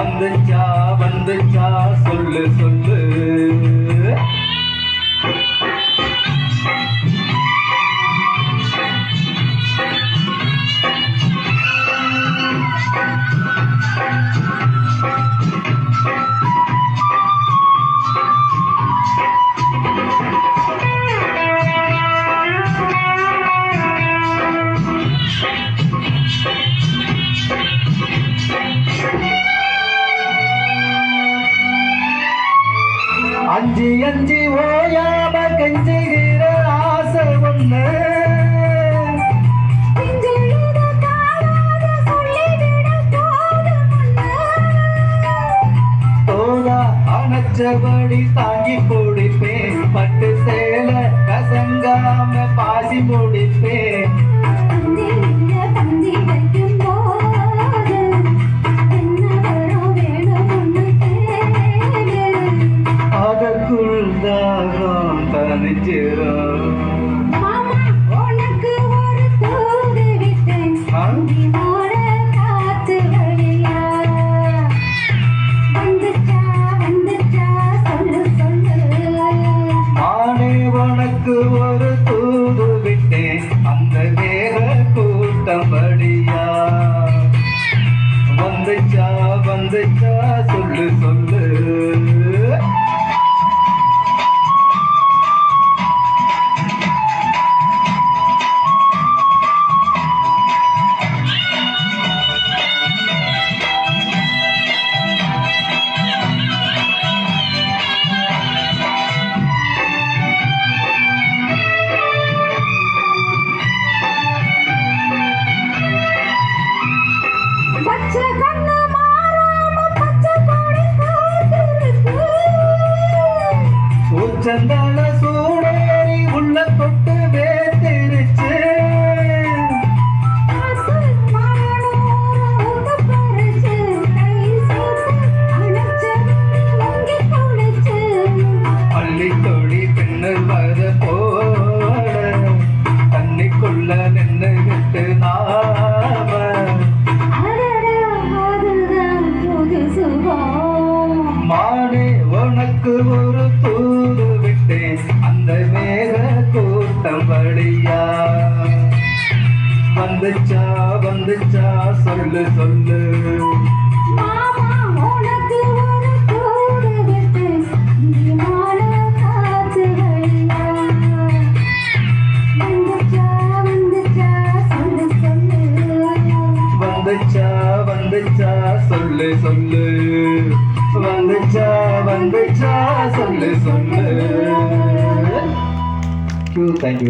வந்துச்சா வந்துச்சா சொல்லு சொல்லு. அஞ்சி அஞ்சி ஓயாம கெஞ்சுகிற ஆசை ஒண்ணு தோதா அணைச்சபடி தாங்கி பிடிப்பேன், பட்டு சேல கசங்காம பாசி முடிப்பேன். தாகம் தனிச்சிரும் உனக்கு ஒரு தூது விட்டேன், காத்து வழியா வந்துச்சா வந்துச்சா சொல்லு சொல்லு. நானே உனக்கு ஒரு தூது விட்டேன், அந்த வேக கூட்டம் வழியா வந்துச்சா வந்துச்சா சொல்லு சொல்லு. சந்தான சூடேறி உள்ள தொட்டு வேத்திருச்சு, பள்ளி தொடி பின்னர் வர போட தண்ணிக்குள்ள நின்னுகிட்டு நாம மானே உனக்கு ஒரு தூது விட்டேன், அந்த மேக கூட்டம் வழியா வந்துச்சா வந்துச்சா சொல்லு சொல்லு. வந்துச்சா வந்துச்சா சொல்லு சொல்லு. வந்துச்சா வந்துச்சா சொல்லு சொல்லு. Thank you.